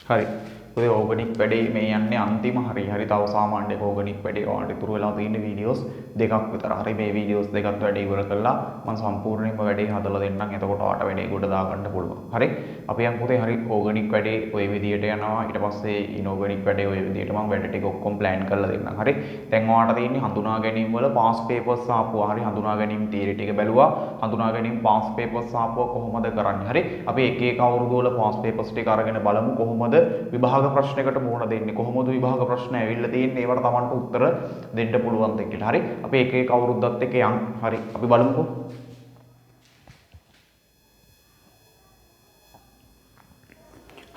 හරි. ඔය ඕගනික් වැඩේ මේ යන්නේ අන්තිම හරි තව සාමාන්‍ය ඕගනික් වැඩේ ඔයාලට ඉතුරු වෙලා තියෙන වීඩියෝස් දෙකක් විතර. හරි මේ වීඩියෝස් දෙකත් වැඩේ ඉවර කළා මම සම්පූර්ණයෙන්ම වැඩේ හදලා දෙන්නම්. එතකොට ඔයාලට වැඩේ ගොඩ දාගන්න පුළුවන්. හරි. අපි යන් පුතේ හරි ඕගනික් වැඩේ ඔය විදියට යනවා. ඊට පස්සේ ඉනෝගනික් වැඩේ ඔය විදියට මම වැඩ ටික ඔක්කොම ප්ලෑන් කරලා දෙන්නම්. හරි. දැන් ඔයාලට තියෙන්නේ හඳුනා ගැනීම වල පාස් පේපර්ස් ආපුවා. හරි හඳුනා ගැනීම තියරි ටික බැලුවා. හඳුනා ගැනීම පාස් පේපර්ස් ආපුවා කොහොමද කරන්නේ? හරි. අපි එක එක අවුරුදු වල පාස් පේපර්ස් ටික අරගෙන බලමු කොහොමද විභාග ප්‍රශ්නයකට මුහුණ දෙන්නේ කොහොමද විභාග ප්‍රශ්න ඇවිල්ලා තියෙන්නේ ඒවට Tamanට උත්තර දෙන්න පුළුවන් ද කියලා. හරි අපි එක එක අවුරුද්දත් එක්ක යන්. හරි අපි බලමුකෝ.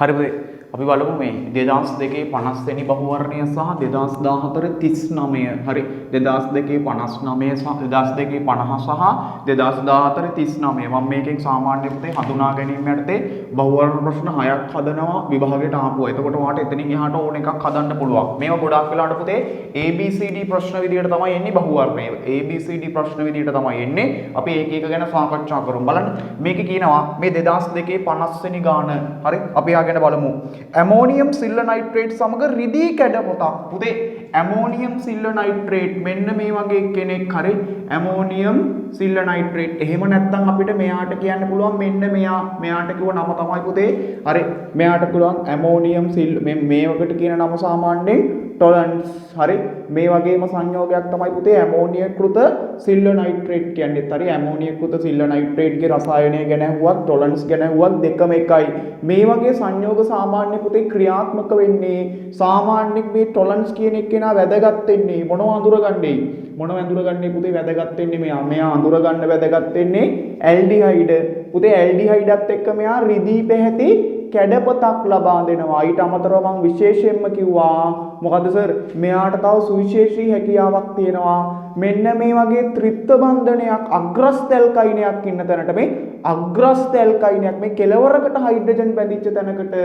හරි පුතේ අපි බලමු මේ 2002 50 වෙනි බහුවර්ණය සහ 2014 39. හරි 2002 59 සහ 2002 50 සහ 2014 39. මම මේකෙන් සාමාන්‍ය පුතේ හඳුනා ගැනීම යටතේ බහුවර්ණ ප්‍රශ්න 6ක් හදනවා විභාගයට ආපුවා. එතකොට ඔයාලට එතනින් එහාට ඕන එකක් හදන්න පුළුවන්. මේවා ගොඩාක් වෙලාවට පුතේ ABCD ප්‍රශ්න විදියට තමයි එන්නේ බහුවර්ණය. ABCD ප්‍රශ්න විදියට තමයි එන්නේ. අපි ඒක එක ගැන සාකච්ඡා කරමු. බලන්න මේක කියනවා මේ 2002 50 වෙනි ගාන. හරි අපි ආගෙන බලමු. ඇමෝනියම් සිල්ල නයිට්‍රේට් සමග රිදී කැඩ පොතක්. පුතේ ඇමෝනියම් සිල්ල නයිට්‍රේට් මෙන්න මේ වගේ කෙනෙක්. හරි ඇමෝනියම් සිල්ල නයිට්‍රේට්. එහෙම නැත්නම් අපිට මෙයාට කියන්න පුළුවන් මෙන්න මෙයාට කිව්ව නම තමයි පුතේ. හරි මෙයාට පුළුවන් ඇමෝනියම් සිල් මේ වකට කියන නම සාමාන්‍යයෙන් ටොලන්ස්. හරි මේ වගේම සංයෝගයක් තමයි පුතේ ඇමෝනියකృత සිල්ල නයිට්‍රේට් කියන්නේ. හරි ඇමෝනියකృత සිල්ල නයිට්‍රේට්ගේ රසායනය ගැන ඇහුවත් ටොලන්ස් ගැන ඇහුවත් දෙකම එකයි. මේ වගේ සංයෝග සාමාන්‍ය පුතේ ක්‍රියාත්මක වෙන්නේ සාමාන්‍යයෙන් මේ ටොලන්ස් කියන එක්කෙනා වැදගත් වෙන්නේ මොනව අඳුරගන්නේ පුතේ වැදගත් වෙන්නේ මෙයා අඳුරගන්න වැදගත් වෙන්නේ ඇල්ඩිහයිඩ්. පුතේ ඇල්ඩිහයිඩත් එක්ක මෙයා රිදී පැහැති කැඩපතක් ලබා දෙනවා. ඊට අමතරව මම විශේෂයෙන්ම කිව්වා මොකද සර් මෙයාට තව සුවිශේෂී හැකියාවක් තියෙනවා. මෙන්න මේ වගේ ත්‍රිත්ව බන්ධනයක් අග්‍රස්තැල් කයිනයක් ඉන්න තැනට මේ අග්‍රස්තැල් කයිනයක් මේ කෙලවරකට හයිඩ්‍රජන් බැඳිච්ච තැනකට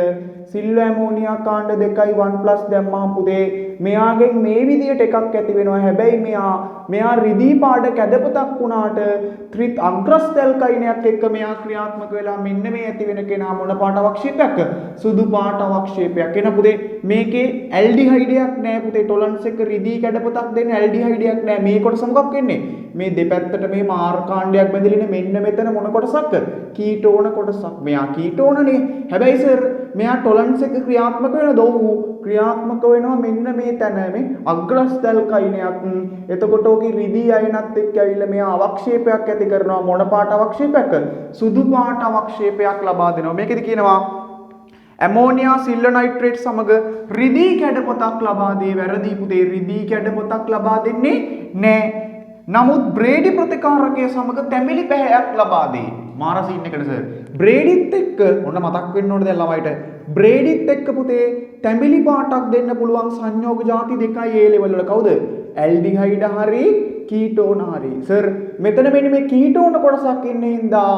සිල්ව ඇමෝනියා කාණ්ඩ 2යි 1+ දැම්මම පුතේ මෙයාගෙන් මේ විදියට එකක් ඇති වෙනවා. හැබැයි මෙයා රිදී පාඩ කැඩපතක් වුණාට ත්‍රිත් අග්‍රස්තැල් කයිනයක් එක්ක මෙයා ක්‍රියාත්මක වෙලා මෙන්න මේ ඇති වෙන කෙනා මොන පාට අවක්ෂේපයක්? සුදු පාට අවක්ෂේපයක්. එන පුතේ මේකේ ඇල්ඩිහයිඩයක් නෑ පුතේ. ටොලන්ස් එක රිදී කැඩපතක් දෙන්න ඇල්ඩිහයිඩයක් නෑ. මේ කොටස මොකක් වෙන්නේ? මේ දෙපැත්තට මේ මාර්කාණ්ඩයක් බැඳිලා මෙන්න මෙතන මොන කොටසක්? කීටෝන කොටසක්. මෙයා කීටෝනනේ. හැබැයි සර් මෙයා ටොලන්ස් එක ක්‍රියාත්මක වෙනද? ඔව් ක්‍රියාත්මක වෙනවා මෙන්න මේ තැන මේ අග්‍රස්තල් කයිනයක්. එතකොට ඔකේ රිදී අයනත් එක්ක ඇවිල්ලා මෙයා අවක්ෂේපයක් ඇති කරනවා. මොන පාට අවක්ෂේපයක්? සුදු පාට අවක්ෂේපයක් ලබා දෙනවා. මේකෙදි කියනවා ඇමෝනියා සිල්ල නයිට්‍රේට් සමග රිදී කැඩපතක් ලබා දේ. වැරදි පුතේ රිදී කැඩපතක් ලබා දෙන්නේ නෑ. නමුත් බ්‍රේඩි ප්‍රතිකාරකය සමග තැඹිලි පැහැයක් ලබා දේ. මාර සීන් එකකට සර් බ්‍රේඩිත් එක්ක ඔන්න මතක් වෙන්න ඕනේ දැන් ළමයිට. බ්‍රේඩිත් එක්ක පුතේ තැඹිලි පාටක් දෙන්න පුළුවන් සංයෝග ಜಾති දෙකයි ඒ ලෙවල් වල. කවුද? ඇල්ඩිහයිඩ් හරි කීටෝන හරි. සර් මෙතන මෙන්න මේ කීටෝන කොටසක් ඉන්නේ හින්දා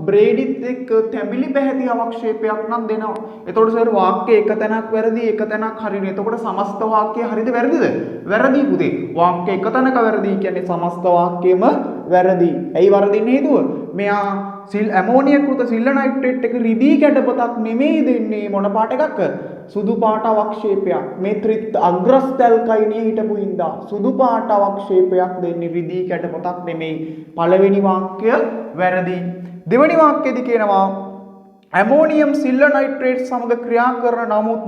බ්‍රේඩිත් එක්ක තැඹිලි පැහැති අවක්ෂේපයක් නම් දෙනවා. එතකොට සර් වාක්‍ය එක තැනක් වැරදි එක තැනක් හරිනේ. එතකොට සමස්ත වාක්‍යය හරිද වැරදිද? වැරදි පුතේ. වාක්‍ය එක තැනක වැරදි කියන්නේ සමස්ත වාක්‍යෙම වැරදි. ඇයි වරදින්නේ හේතුව? මෙයා ඇමෝනියකృత සිල්ල නයිට්‍රේට් එක රිදී කැඩපතක් නෙමෙයි දෙන්නේ. මොන පාට එකක්? සුදු පාට අවක්ෂේපයක්. මේ ත්‍රිත් අග්‍රස්තල් කයිනේ හිටපු හින්දා සුදු පාට අවක්ෂේපයක් දෙන්නේ රිදී කැඩපතක් නෙමෙයි. පළවෙනි වාක්‍ය වැරදි. දෙවෙනි වාක්‍යයේදී කියනවා ඇමෝනියම් සිල්ල නයිට්‍රේට් සමග ක්‍රියා කරන නමුත්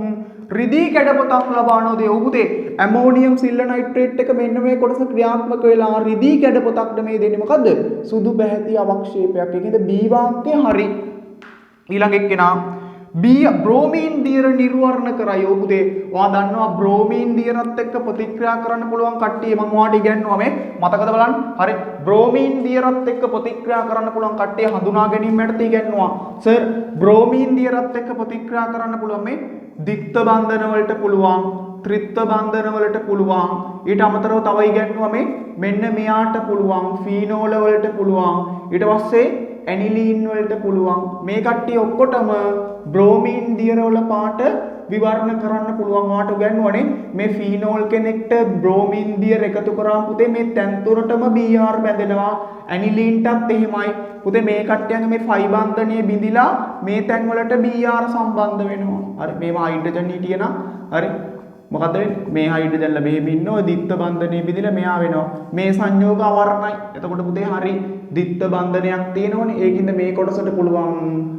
රිදී කැඩපතක් ලබා නොදේ. ඔව් පුතේ ඇමෝනියම් සිල්ල නයිට්‍රේට් එක මෙන්න මේ කොටස ක්‍රියාත්මක වෙලා රිදී කැඩපතක් නෙමෙයි දෙන්නේ. මොකද්ද? සුදු පැහැති අවක්ෂේපයක්. ඒකෙන්ද B වාක්‍යය හරි. ඊළඟ එක්කෙනා බ්‍රෝමීන් දියර නිර්වර්ණ කරයි. ඔව් පුතේ ඔයා දන්නවා බ්‍රෝමීන් දියරත් එක්ක ප්‍රතික්‍රියා කරන්න පුළුවන් කට්ටිය මම ඔයාලට ඉගෙනුවා මේ මතකද බලන්න. හරි බ්‍රෝමීන් දියරත් එක්ක ප්‍රතික්‍රියා කරන්න පුළුවන් කට්ටිය හඳුනා ගැනීම යටතේ ඉගෙනුවා. සර් බ්‍රෝමීන් දියරත් එක්ක ප්‍රතික්‍රියා කරන්න පුළුවන් මේ ද්විත්ව බන්ධන වලට පුළුවන් ත්‍රිත්ව බන්ධන වලට පුළුවන්. ඊට අමතරව තව ඉගෙනුවා මේ මෙන්න මෙයාට පුළුවන් ෆීනෝල වලට පුළුවන්. ඊට පස්සේ ඇනිලීන් වලට පුළුවන්. මේ කට්ටිය ඔක්කොටම බ්‍රෝමීන් දියර වල පාට විවරණ කරන්න පුළුවන්. වාට උගන්වන්නේ මේ ෆීනෝල් කෙනෙක්ට බ්‍රෝමින් දියර් එකතු කරාම පුතේ මේ තැන් තුනටම BR බැඳෙනවා. ඇනිලීන්ටත් එහෙමයි. පුතේ මේ කට්ටියන්ගේ මේ ෆයි බන්ධනය බිඳිලා මේ තැන් වලට BR සම්බන්ධ වෙනවා. හරි මේවා හයිඩ්‍රජන් හිටියනම් හරි මොකද මේ හයිඩ්‍රජන්ලා මෙහෙම ඉන්නවා ද්විත්ව බන්ධනය බිඳිලා මෙහා වෙනවා. මේ සංයෝග අවර්ණයි. එතකොට පුතේ හරි ද්විත්ව බන්ධනයක් තියෙනවනේ. ඒකින්ද මේ කොටසට පුළුවන්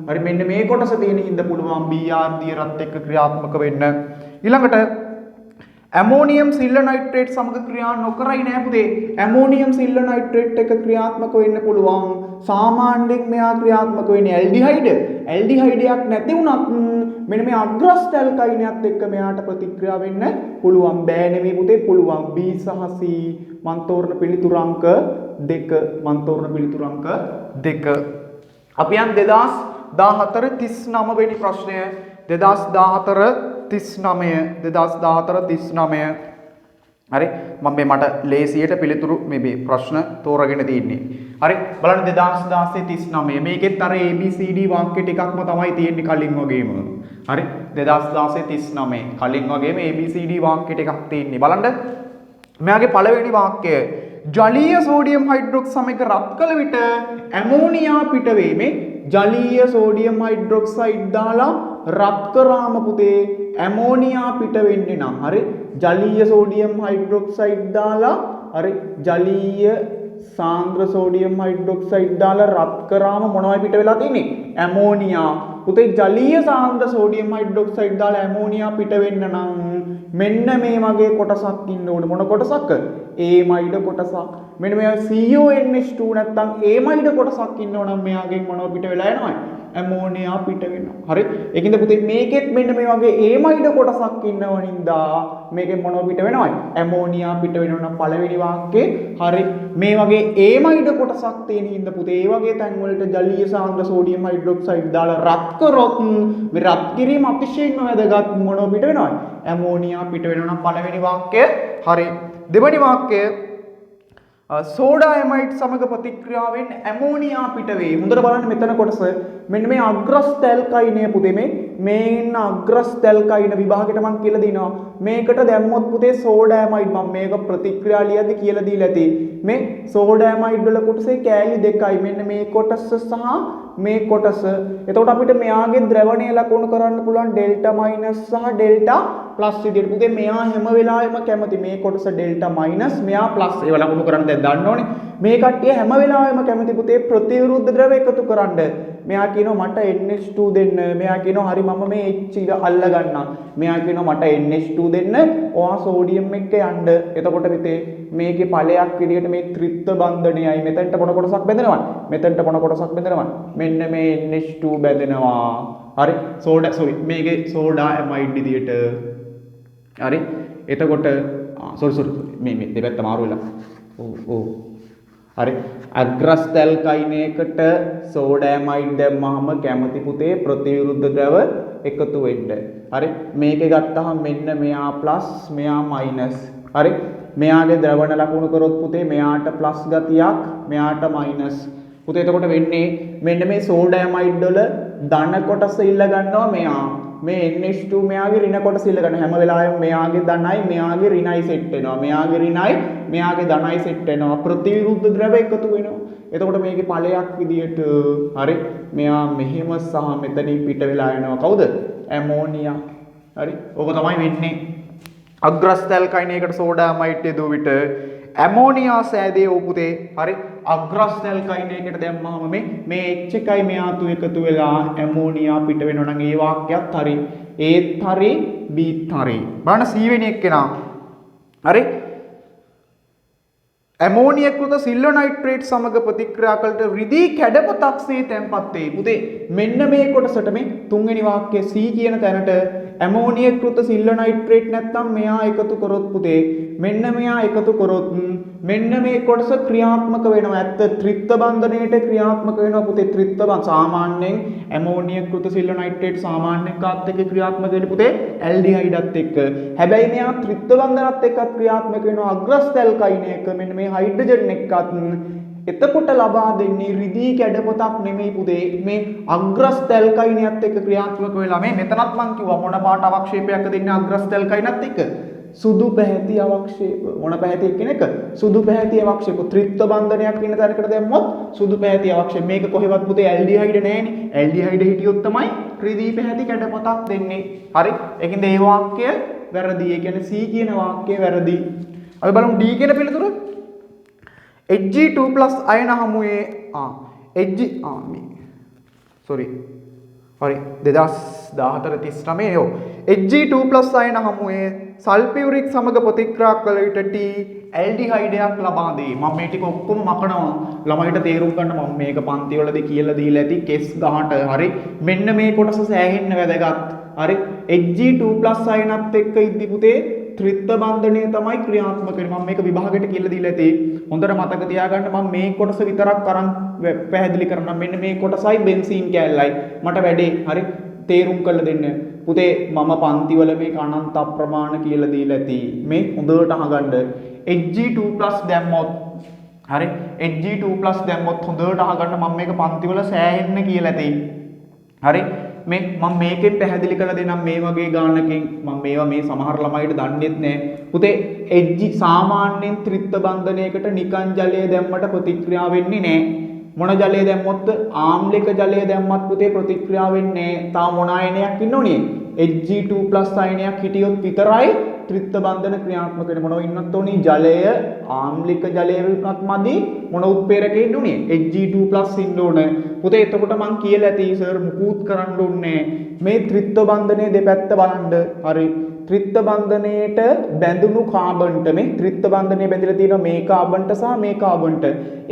හරි මෙන්න මේ කොටස තියෙන හින්දා පුළුවන් BR දියරත් එක්ක ක්‍රියාත්මක වෙන්න. ඊළඟට ඇමෝනියම් සිල්ල නයිට්‍රේට් සමග ක්‍රියා නොකරයි නෑ පුතේ. ඇමෝනියම් සිල්ල නයිට්‍රේට් එක ක්‍රියාත්මක වෙන්න පුළුවන්. සාමාන්‍යයෙන් මෙයා ක්‍රියාත්මක වෙන්නේ ඇල්ඩිහයිඩ්. ඇල්ඩිහයිඩයක් නැති වුණත් මෙන්න මේ අග්‍රස්ත ඇල්කයිනයත් එක්ක මෙයාට ප්‍රතික්‍රියා වෙන්න පුළුවන්. බෑ නෙමෙයි පුතේ පුළුවන්. B සහ C මන්තෝරණ පිළිතුරංක 2 මන්තෝරණ පිළිතුරංක 2. අපි යන් 2014 39 වෙනි ප්‍රශ්නය 2014 හරි මම මට ලේසියට පිළිතුරු මේ ප්‍රශ්න තෝරගෙන තියෙන්නේ. හරි බලන්න 2016 39 මේකෙත් අර ABCD වාක්‍ය ටිකක්ම තමයි තියෙන්නේ කලින් වගේම. හරි 2016 39 කලින් වගේම ABCD වාක්‍ය ටිකක් තියෙන්නේ. බලන්න මෙයාගේ පළවෙනි වාක්‍යය ජලීය සෝඩියම් හයිඩ්‍රොක්සයිඩ් රත් කළ විට ඇමෝනියා පිට වේ. මේ ජලීය සෝඩියම් හයිඩ්‍රොක්සයිඩ් දාලා රත් කරාම පුතේ ඇමෝනියා පිට වෙන්නේ නම් හරි ජලීය සෝඩියම් හයිඩ්‍රොක්සයිඩ් දාලා හරි ජලීය සාන්ද්‍ර සෝඩියම් හයිඩ්‍රොක්සයිඩ් දාලා රත් කරාම මොනවයි පිට වෙලා තියෙන්නේ ඇමෝනියා. පුතේ ජලීය සාන්ද්‍ර සෝඩියම් හයිඩ්‍රොක්සයිඩ් දාලා ඇමෝනියා පිට වෙන්න නම් මෙන්න මේ වගේ කොටසක් ඉන්න ඕනේ. මොන කොටසක්? ඒමයිඩ කොටසක්. මෙන්න මේ CONH2 නැත්තම් ඒමයිඩ කොටසක් ඉන්න ඕන නම් මෙයාගෙන් මොනව පිට වෙලා යනවා? ඇමෝනියා පිට වෙනවා. හරි? ඒකින්ද පුතේ මේකෙත් මෙන්න මේ වගේ ඒමයිඩ කොටසක් ඉන්නවනින්දා මේකෙන් මොනව පිට වෙනවයි? ඇමෝනියා පිට වෙනවා නම් පළවෙනි වාක්‍යේ හරි මේ වගේ ඒමයිඩ කොටසක් තියෙන හින්දා පුතේ ඒ වගේ තැන් වලට ජලීය සාන්ද්‍ර සෝඩියම් හයිඩ්‍රොක්සයිඩ් දාලා රත් කරොත් මේ රත් කිරීම අතිශයින්ම වැදගත්. මොනව පිට වෙනවයි? ඇමෝනියා පිට වෙනවා නම් පළවෙනි වාක්‍යය හරි. දෙවෙනි වාක්‍යය සෝඩා ඇමයිඩ් සමග ප්‍රතික්‍රියාවෙන් ඇමෝනියා පිට වේ. හොඳට බලන්න මෙතන කොටස මෙන්න මේ අග්‍රස්ත ඇල්කයිනය පුතේ මේ ඉන්න අග්‍රස්ත ඇල්කයින විභාගයට මම කියලා දිනවා. මේකට දැම්මොත් පුතේ සෝඩා ඇමයිඩ් මම මේක ප්‍රතික්‍රියා ලියද්දි කියලා දීලා ඇති. මේ සෝඩා ඇමයිඩ් වල කොටසේ කෑලි දෙකයි. මෙන්න මේ කොටස සහ මේ කොටස. එතකොට අපිට මෙයාගේ ද්‍රවණය ලකුණු කරන්න පුළුවන් ඩෙල්ටා මයිනස් සහ ඩෙල්ටා ප්ලස් විදිහට. පුතේ මෙයා හැම වෙලාවෙම කැමති මේ කොටස ඩෙල්ටා මයිනස් මෙයා ප්ලස් ඒව ලකුණු කරන්න දැන් දන්න ඕනේ. මේ කට්ටිය හැම වෙලාවෙම කැමති පුතේ ප්‍රතිවිරුද්ධ ද්‍රව එකතු කරන්න. මෙයා කියනවා මට NH2 දෙන්න. මෙයා කියනවා හරි මම මේ H අල්ල ගන්නම්. මෙයා කියනවා මට NH2 දෙන්න. ඔයා සෝඩියම් එක්ක යන්න. එතකොට පුතේ මේකේ ඵලයක් විදිහට මේ ත්‍රිත්ව බන්ධනයයි මෙතනට මොන කොටසක් බැඳෙනවද? මෙතනට මොන කොටසක් බැඳෙනවද? මෙන්න මේ NH2 බැඳෙනවා. හරි මේකේ සෝඩා ඇමයිඩ් විදිහට. හරි එතකොට මේ දෙපැත්ත මාරු වෙලා. ඔව් හරි අග්‍රස්ත ඇල්කයිනයකට සෝඩා ඇමයිඩ් දැම්මහම කැමති පුතේ ප්‍රතිවිරුද්ධ ද්‍රව එකතු වෙන්න. හරි මේකේ ගත්තහම මෙන්න මෙයා ප්ලස් මෙයා මයිනස්. හරි මෙයාගේ ද්‍රවණ ලකුණු කරොත් පුතේ මෙයාට ප්ලස් ගතියක් මෙයාට මයිනස්. පුතේ එතකොට වෙන්නේ මෙන්න මේ සෝඩා ඇමයිඩ් වල ධන කොටස ඉල්ල ගන්නවා මෙයා. මේ NH2 මෙයාගේ ඍණ කොටස ඉල්ල ගන්න හැම වෙලාවෙම මෙයාගේ ධනයි මෙයාගේ ඍණයි සෙට් වෙනවා. මෙයාගේ ඍණයි මෙයාගේ ධනයි සෙට් වෙනවා. ප්‍රතිවිරුද්ධ ද්‍රව එකතු වෙනවා. එතකොට මේකේ ඵලයක් විදියට හරි මෙයා මෙහෙම සහ මෙතනින් පිට වෙලා යනවා. කවුද? ඇමෝනියා. හරි ඕක තමයි වෙන්නේ. අග්‍රස්ත ඇල්කයිනයකට සෝඩා ඇමයිඩ් යදුව විට ඇමෝනියා සෑදේ වූ පුතේ හරි අග්‍රස්ත ඇල්කයිනයකට දැම්මම මේ H එකයි මෙයාතු එකතු වෙලා ඇමෝනියා පිට වෙනවා නම් ඒ වාක්‍යයත් හරි ඒත් හරි බීත් හරි. බලන්න C වෙනි එක්කෙනා හරි ඇමෝනියකృత සිල්ව නයිට්‍රේට් සමග ප්‍රතික්‍රියා කළට රිදී කැඩපතක්සේ තැන්පත් වේ. පුතේ මෙන්න මේ කොටසට මේ තුන්වෙනි වාක්‍යයේ C කියන තැනට ඇමෝනියකృత සිල්ව නයිට්‍රේට් නැත්තම් මෙයා එකතු කරොත් පුතේ මෙන්න මෙයා එකතු කරොත් මෙන්න මේ කොටස ක්‍රියාත්මක වෙනවා. ඇත්ත ත්‍රිත්ව බන්ධනයේට ක්‍රියාත්මක වෙනවා පුතේ. ත්‍රිත්ව සාමාන්‍යයෙන් ඇමෝනියකృత සිල්ව නයිට්‍රේට් සාමාන්‍යයෙන් කාත් එක්ක ක්‍රියාත්මක වෙන්නේ පුතේ ඇල්ඩිහයිඩත් එක්ක. හැබැයි මෙයා ත්‍රිත්ව බන්ධනත් එක්ක ක්‍රියාත්මක වෙනවා අග්‍රස්ත ඇල්කයිනයක. මෙන්න මේ හයිඩ්‍රජන් එක්කත් එතකොට ලබා දෙන්නේ රිදී කැඩපතක් නෙමෙයි පුතේ මේ අග්‍රස්ත ඇල්කයිනියත් එක්ක ක්‍රියාත්මක වෙලා මේ මෙතනත් මං කිව්වා මොන පාට අවක්ෂේපයක් දෙන්නේ අග්‍රස්ත ඇල්කයිනත් එක්ක සුදු පැහැති අවක්ෂේප මොන පැහැති කියන එක සුදු පැහැති අවක්ෂේප ත්‍රිත්ව බන්ධනයක් ඉන්න තැනකට දැම්මොත් සුදු පැහැති අවක්ෂේප මේක කොහෙවත් පුතේ ඇල්ඩිහයිඩ් නෑනේ ඇල්ඩිහයිඩ් හිටියොත් තමයි රිදී පැහැති කැඩපතක් දෙන්නේ හරි ඒකින්ද ඒ වාක්‍යය වැරදි ඒ කියන්නේ C කියන වාක්‍යය වැරදි අපි බලමු D කියන පිළිතුර Hg2+ අයන හමුවේ Hg sorry හරි 2014 Hg2+ අයන හමුවේ සල්ෆියුරික් සමග ප්‍රතික්‍රියා කළ විට T ඇල්ඩිහයිඩයක් ලබා දේ. මම මේ ටික ඔක්කොම මකනවා. ළමයිට තේරුම් ගන්න මම මේක පන්ති වලදී කියලා දීලා ඇති කෙස් ගහට. හරි. මෙන්න මේ කොටස සෑහෙන්න වැදගත්. හරි. Hg2+ අයනත් එක්ක ඉද්දි පුතේ ත්‍රිත්ව බන්ධනය තමයි ක්‍රියාත්මක වෙන්නේ. මම මේක විභාගයට කියලා දීලා ඇති. හොඳට මතක තියාගන්න මම මේ කොටස විතරක් අරන් පැහැදිලි කරනවා. මෙන්න මේ කොටසයි බෙන්සීන් කෑල්ලයි. මට වැඩේ. හරි. තේරුම් කරලා දෙන්න. පුතේ මම පන්ති වල මේක අනන්ත අප්‍රමාණ කියලා දීලා ඇති. මේ හොඳට අහගන්න. Hg2+ දැම්මොත් හරි Hg2+ දැම්මොත් හොඳට අහගන්න මම මේක පන්ති වල සෑහෙන්න කියලා ඇති. හරි මේ මම මේකෙන් පැහැදිලි කරලා දෙන්නම් මේ වගේ ගානකින් මම මේවා මේ සමහර ළමයිට දන්නේත් නැහැ. පුතේ Hg සාමාන්‍යයෙන් ත්‍රිත්ව බන්ධනයකට නිකන් ජලය දැම්මට ප්‍රතික්‍රියා වෙන්නේ නැහැ. මොන ජලය දැම්මොත් ආම්ලික ජලය දැම්මත් පුතේ ප්‍රතික්‍රියා වෙන්නේ නැහැ. තා මොන අයනයක් ඉන්නෝනේ Hg2+ අයනයක් හිටියොත් විතරයි ත්‍රිත්ව බන්ධන ක්‍රියාත්මක වෙන්නේ. මොනව ඉන්නත් ඕනේ ජලය ආම්ලික ජලය විතරක් මදි මොන උත්ප්‍රේරකේ ඉන්නුනේ Hg2+ ඉන්න ඕනේ. පුතේ එතකොට මං කියලා ඇති සර් මුකුත් කරන්න ඕනේ මේ ත්‍රිත්ව බන්ධනයේ දෙපැත්ත බලන්න. හරි ත්‍රිත්ව බන්ධනයේට බැඳුණු කාබන්ට මේ ත්‍රිත්ව බන්ධනයේ බැඳලා තියෙන මේ කාබන්ට සහ මේ කාබන්ට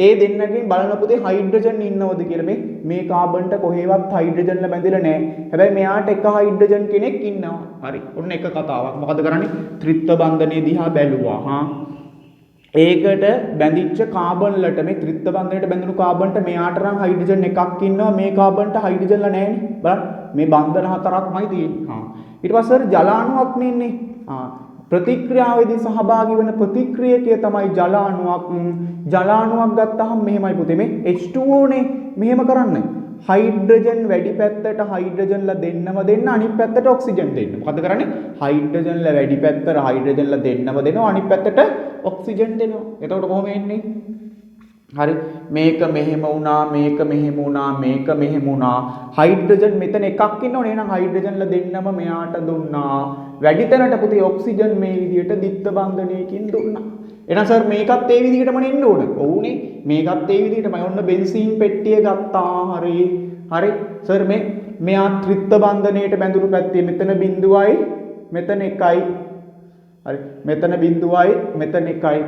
ඒ දෙන්නගෙන් බලන පුතේ හයිඩ්‍රජන් ඉන්නවද කියලා මේ කාබන්ට කොහෙවත් හයිඩ්‍රජන්ල බැඳිලා නැහැ. හැබැයි මෙයාට එක හයිඩ්‍රජන් කෙනෙක් ඉන්නවා. හරි. ඔන්න එක කතාවක්. මොකද කරන්නේ? ත්‍රිත්ව බන්ධනයේ දිහා බැලුවා. ඒකට බැඳිච්ච කාබන් වලට මේ ත්‍රිත්ව බන්ධනයට බැඳුණු කාබන්ට මෙයාට නම් හයිඩ්‍රජන් එකක් ඉන්නවා. මේ කාබන්ට හයිඩ්‍රජන්ලා නැහැනේ. බලන්න. මේ බන්ධන හතරක්මයි තියෙන්නේ. ඊට පස්සේ ජල අණුවක් නෙන්නේ. ප්‍රතික්‍රියාවේදී සහභාගී වෙන ප්‍රතික්‍රියකය තමයි ජල අණුවක්. ජල අණුවක් ගත්තාම මෙහෙමයි පුතේ මේ H2O නේ. මෙහෙම කරන්න. හයිඩ්‍රජන් වැඩි පැත්තට හයිඩ්‍රජන්ලා දෙන්නම දෙන්න අනිත් පැත්තට ඔක්සිජන් දෙන්න. මොකද කරන්නේ? හයිඩ්‍රජන්ලා වැඩි පැත්තට හයිඩ්‍රජන්ලා දෙන්නම දෙනවා අනිත් පැත්තට ඔක්සිජන් දෙනවා. එතකොට කොහොම එන්නේ? හරි මේක මෙහෙම වුණා මේක මෙහෙම වුණා මේක මෙහෙම වුණා හයිඩ්‍රජන් මෙතන එකක් ඉන්නවනේ එහෙනම් හයිඩ්‍රජන්ලා දෙන්නම මෙයාට දුන්නා වැඩි තැනට පුතේ ඔක්සිජන් මේ විදිහට දිත්ත බන්ධනයකින් දුන්නා එහෙනම් සර් මේකත් ඒ විදිහටම නෙන්න ඕන ඔව්නේ මේකත් ඒ විදිහටමයි ඔන්න බෙන්සීන් පෙට්ටිය ගත්තා හරි සර් මෙයා ත්‍රිත්ව බන්ධනයට බැඳුණු පැත්තේ මෙතන බිඳුවයි මෙතන එකයි හරි මෙතන බිඳුවයි මෙතන එකයි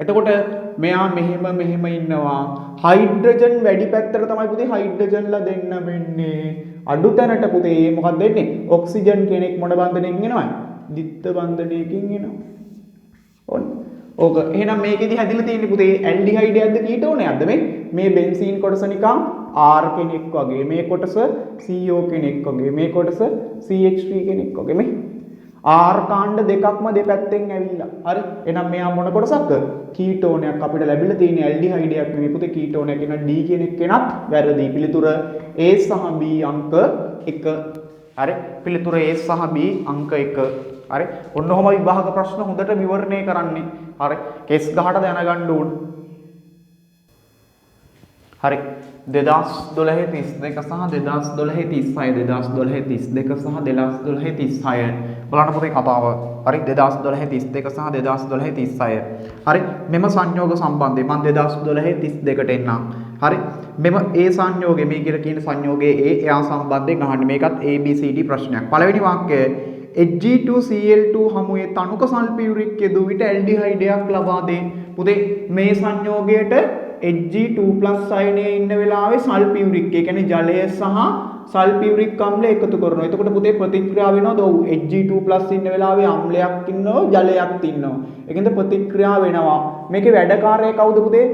එතකොට මෙයා මෙහෙම ඉන්නවා හයිඩ්‍රජන් වැඩි පැත්තට තමයි පුතේ හයිඩ්‍රජන්ලා දෙන්න වෙන්නේ අඩු තැනට පුතේ මොකක්ද වෙන්නේ ඔක්සිජන් කෙනෙක් මොන බන්ධනයකින් එනවද දිත්ත බන්ධනයකින් එනවා ඔන්න ඕක එහෙනම් මේකෙදි හැදිලා තියෙන්නේ පුතේ ඇල්ඩිහයිඩයක්ද කීටෝනයක්ද මේ බෙන්සීන් කොටස නිකන් R කෙනෙක් වගේ මේ කොටස CO කෙනෙක් වගේ මේ කොටස CH3 කෙනෙක් වගේ මේ R කාණ්ඩ දෙකක්ම දෙපැත්තෙන් ඇවිල්ලා. හරි. එහෙනම් මෙයා මොන කොටසක්ද? කීටෝනයක් අපිට ලැබිලා තියෙන ඇල්ඩිහයිඩයක් නෙමෙයි පුතේ කීටෝනයක් කියන D කියන එකනත් වැරදි. පිළිතුර A සහ B අංක 1. හරි. පිළිතුර A සහ B අංක 1. හරි. ඔන්න ඔහම විභාග ප්‍රශ්න හොඳට විවරණය කරන්නේ. හරි. කෙස් ගහට දැනගන්න ඕන. හරි 2012 32 සහ 2012 36 2012 32 සහ 2012 36 බලන්න පුතේ කතාව හරි 2012 32 සහ 2012 36 හරි මෙම සංයෝග සම්බන්ධය මම 2012 32ට එන්නම් හරි මෙම ඒ සංයෝගය මේ කියලා කියන සංයෝගයේ එයා සම්බන්ධයෙන් අහන්නේ මේකත් ABCD ප්‍රශ්නයක් පළවෙනි වාක්‍යය Hg2Cl2 හමුවේ තනුක සල්ෆියුරික් යෙදූ විට ඇල්ඩිහයිඩයක් ලබා දේ පුතේ මේ සංයෝගයට Hg2+ අයනයේ ඉන්න වෙලාවේ සල්ෆියුරික් ඒ කියන්නේ ජලය සහ සල්ෆියුරික් අම්ලය එකතු කරනවා. එතකොට පුතේ ප්‍රතික්‍රියා වෙනවද? ඔව් Hg2+ ඉන්න වෙලාවේ අම්ලයක් ඉන්නවා ජලයක් ඉන්නවා. ඒකෙන්ද ප්‍රතික්‍රියා වෙනවා. මේකේ වැඩකාරය කවුද පුතේ?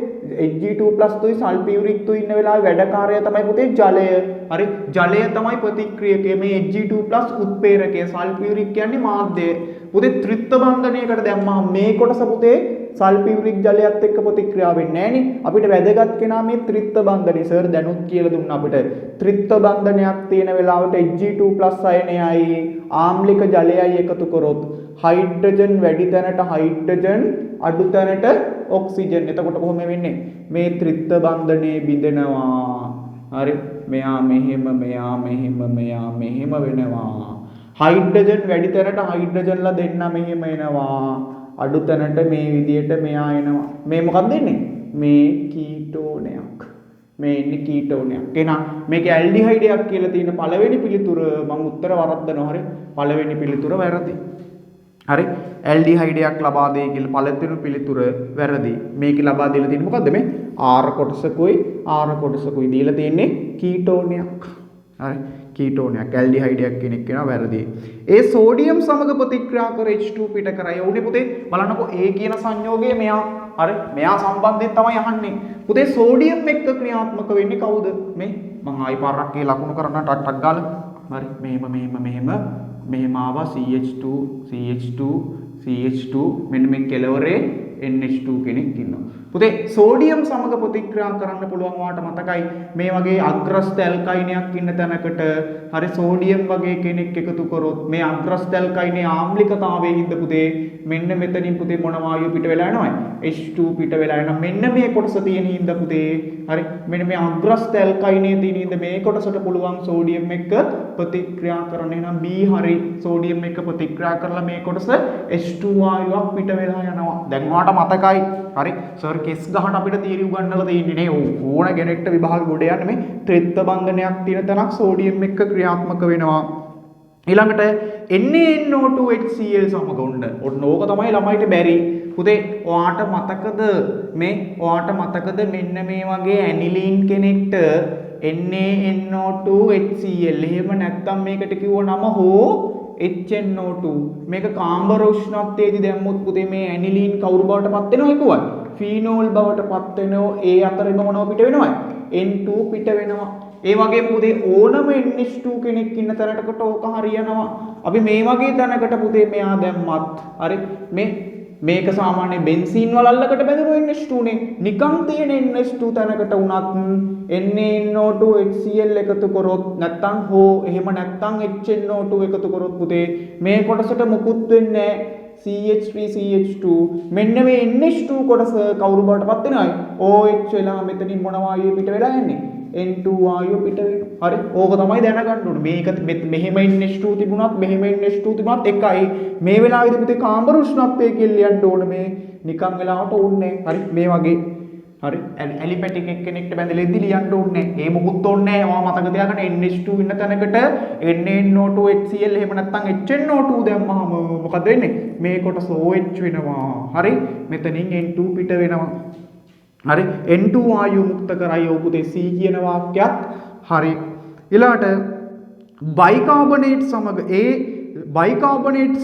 Hg2+ තුයි සල්ෆියුරික් තුයි ඉන්න වෙලාවේ වැඩකාරය තමයි පුතේ ජලය. හරි ජලය තමයි ප්‍රතික්‍රියකය. මේ Hg2+ උත්ප්‍රේරකය සල්ෆියුරික් කියන්නේ මාධ්‍යය. පුතේ ත්‍රිත්ව බන්ධනයකට දැම්මම මේ කොටස පුතේ සල්ෆියුරික් ජලයත් එක්ක ප්‍රතික්‍රියා වෙන්නේ නැහනේ. අපිට වැදගත් කෙනා මේ ත්‍රිත්ව බන්ධනය. සර් දැනුත් කියලා දුන්නා අපිට. ත්‍රිත්ව බන්ධනයක් තියෙන වෙලාවට Hg2+ අයනයයි ආම්ලික ජලයයි එකතු කරොත් හයිඩ්‍රජන් වැඩි තැනට හයිඩ්‍රජන් අඩු තැනට ඔක්සිජන්. එතකොට කොහොම වෙන්නේ? මේ ත්‍රිත්ව බන්ධනයේ බිඳෙනවා. හරි. මෙයා මෙහෙම මෙයා මෙහෙම මෙයා මෙහෙම වෙනවා. හයිඩ්‍රජන් වැඩි තැනට හයිඩ්‍රජන්ලා දෙන්න මෙහෙම එනවා. අඩු තැනට මේ විදියට මෙයා එනවා. මේ මොකක්ද දෙන්නේ? මේ කීටෝනයක්. මේ ඉන්නේ කීටෝනයක්. එහෙනම් මේකේ ඇල්ඩිහයිඩයක් කියලා තියෙන පළවෙනි පිළිතුර මම උත්තර වරද්දනවා. හරි. පළවෙනි පිළිතුර වැරදි. හරි. ඇල්ඩිහයිඩයක් ලබා දෙයි කියලා පළතුරු පිළිතුර වැරදි. මේක ලබා දීලා තියෙන්නේ මොකද්ද මේ? ආර කොටසකුයි ආර කොටසකුයි දීලා තියෙන්නේ කීටෝනයක්. හරි. කීටෝනයක් ඇල්ඩිහයිඩයක් කෙනෙක් වෙනවා වැරදි. ඒ සෝඩියම් සමග ප්‍රතික්‍රියා කර H2 පිට කරයි. උනේ පුතේ බලන්නකෝ A කියන සංයෝගය මෙයා හරි මෙයා සම්බන්ධයෙන් තමයි අහන්නේ. පුතේ සෝඩියම් එක්ක ක්‍රියාත්මක වෙන්නේ කවුද? මේ මම ආයි පාරක් ඒ ලකුණු කරන්න ටක් ගාලා. හරි මෙහෙම ආවා CH2 මෙන්න මේ කෙලවරේ NH2 කෙනෙක් ඉන්නවා. පුතේ සෝඩියම් සමග ප්‍රතික්‍රියා කරන්න පුළුවන් වාට මතකයි මේ වගේ අග්‍රස්ත ඇල්කයිනයක් ඉන්න තැනකට හරි සෝඩියම් වගේ කෙනෙක් එකතු කරොත් මේ අග්‍රස්ත ඇල්කයිනේ ආම්ලිකතාවයේ හින්දා පුතේ මෙන්න මෙතනින් පුතේ මොන වායුව පිට වෙලා යනවද? H2 පිට වෙලා යනවා. මෙන්න මේ කොටස තියෙන හින්දා පුතේ හරි මෙන්න මේ අග්‍රස්ත ඇල්කයිනේ තියෙන හින්දා මේ කොටසට පුළුවන් සෝඩියම් එක්ක ප්‍රතික්‍රියා කරන්න. එහෙනම් B හරි සෝඩියම් එක්ක ප්‍රතික්‍රියා කරලා මේ කොටස H2 වායුවක් පිට වෙලා යනවා. දැන් ඔයාලට මතකයි හරි සර් කෙස් ගහට අපිට තියරි උගන්වලා තියෙන්නේ නේ ඕන කෙනෙක්ට විභාගෙ ගොඩ යන්න මේ ත්‍රිත්ව බන්ධනයක් තියෙන තැනක් සෝඩියම් එක්ක ක්‍රියාත්මක වෙනවා. ඊළඟට NaNO2HCl සමග ඔන්න ඕක තමයි ළමයිට බැරි. පුතේ ඔයාට මතකද මෙන්න මේ වගේ ඇනිලීන් කෙනෙක්ට NaNO2HCl එහෙම නැත්නම් මේකට කිව්ව නම හෝ HNO2 මේක කාම්බර උෂ්ණත්වයේදී දැම්මොත් පුතේ මේ ඇනිලීන් කවුරු බවට පත් වෙනවද කිව්වා? ෆීනෝල් බවට පත් වෙනවා. ඒ අතරින්ම මොනව පිට වෙනවද? N2 පිට වෙනවා. ඒ වගේම පුතේ ඕනම NH2 කෙනෙක් ඉන්න තැනකට ඕක හරියනවා. අපි මේ වගේ තැනකට පුතේ මෙයා දැම්මත් හරි මේක සාමාන්‍ය බෙන්සීන් වල අල්ලකට බැඳුණු NH2 නේ. නිකන් තියෙන NH2 තැනකට උනත් NaNO2HCl එකතු කරොත් නැත්තම් හෝ එහෙම නැත්තම් HNO2 එකතු කරොත් පුතේ මේ කොටසට මුකුත් වෙන්නේ නැහැ. CH3CH2 මෙන්න මේ NH2 කොටස කවුරු බවට පත් වෙනවද? OH වෙලා මෙතනින් මොන වායුව පිට වෙලා යන්නේ? N2 වායුව පිට වෙනවා. හරි. ඕක තමයි දැනගන්න ඕනේ. මේක මෙහෙම NH2 තිබුණත් මෙහෙම NH2 තිබුණත් එකයි. මේ වෙලාවේදී පුතේ කාම්බර උෂ්ණත්වය කියලා ලියන්න ඕනේ. මේ නිකන් වෙලාවට ඕනේ. හරි. මේ වගේ හරි ඇලිපැටික් එක්කෙනෙක්ට බැඳලා ඉද්දි ලියන්න ඕනේ. ඒ මොකුත් ඕනේ නැහැ. ඔයා මතක තියාගන්න NH2 ඉන්න තැනකට NaNO2HCl එහෙම නැත්නම් HNO2 දැම්මම මොකද වෙන්නේ? මේ කොටස OH වෙනවා. හරි. මෙතනින් N2 පිට වෙනවා. හරි N2 වායුව මුක්ත කරයි ඔබුතේ C කියන වාක්‍යයත් හරි. ඊළාට බයිකාබනේට්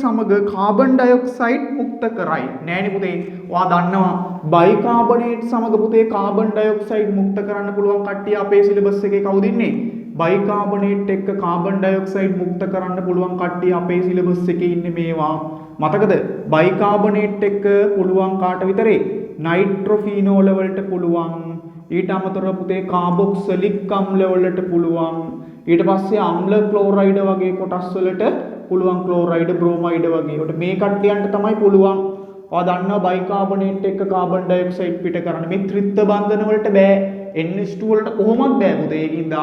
සමග කාබන් ඩයොක්සයිඩ් මුක්ත කරයි. නෑනේ පුතේ. ඔයා දන්නවා බයිකාබනේට් සමග පුතේ කාබන් ඩයොක්සයිඩ් මුක්ත කරන්න පුළුවන් කට්ටිය අපේ සිලබස් එකේ කවුද ඉන්නේ? බයිකාබනේට් එක්ක කාබන් ඩයොක්සයිඩ් මුක්ත කරන්න පුළුවන් කට්ටිය අපේ සිලබස් එකේ ඉන්නේ මේවා. මතකද? බයිකාබනේට් එක්ක පුළුවන් කාට විතරේ? නයිට්‍රොෆීනෝල වලට පුළුවන්. ඊට අමතරව පුතේ කාබොක්සිලික් අම්ල වලට පුළුවන්. ඊට පස්සේ අම්ල ක්ලෝරයිඩ් වගේ කොටස් වලට පුළුවන්. ක්ලෝරයිඩ් බ්‍රෝමයිඩ් වගේ. ඒකට මේ කට්ටියන්ට තමයි පුළුවන්. ඔයා දන්නවා බයිකාබනේට් එක්ක කාබන් ඩයොක්සයිඩ් පිට කරන්න. මේ ත්‍රිත්ව බන්ධන වලට බෑ. NH2 වලට කොහොමද බෑ පුතේ. ඒකින්ද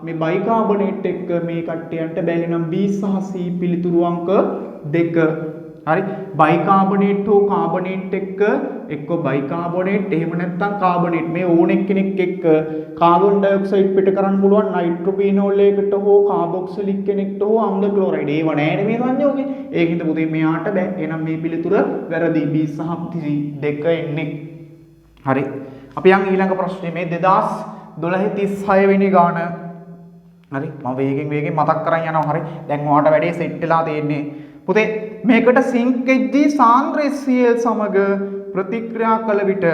මේ බයිකාබනේට් එක්ක මේ කට්ටියන්ට බෑ. නම් B සහ C පිළිතුරු අංක 2. හරි බයිකාබනේට් හෝ කාබනේට් එක්ක එක්ක බයිකාබනේට් එහෙම නැත්නම් කාබනේට් මේ ඕන එක්කෙනෙක් එක්ක කාබන් ඩයොක්සයිඩ් පිට කරන්න පුළුවන්. නයිට්‍රොෆීනෝල් එකකට හෝ කාබොක්සිලික් කෙනෙක්ට හෝ අම්ල ක්ලෝරයිඩ් ඒව නෑනේ මේ සංයෝගේ. ඒකින්ද පුතේ මෙයාට බෑ. එහෙනම් මේ පිළිතුර වැරදි. B සහ C 2 එන්නේ. හරි අපි යන් ඊළඟ ප්‍රශ්නේ මේ 2012 36 වෙනි ගාන. හරි මම වේගෙන් මතක් කරන් යනවා. හරි දැන් ඔයාලට වැඩේ සෙට් වෙලා තියෙන්නේ. පුතේ මේකට සිංක් Hg සාන්ද්‍ර HCl සමග ප්‍රතික්‍රියා කළ විට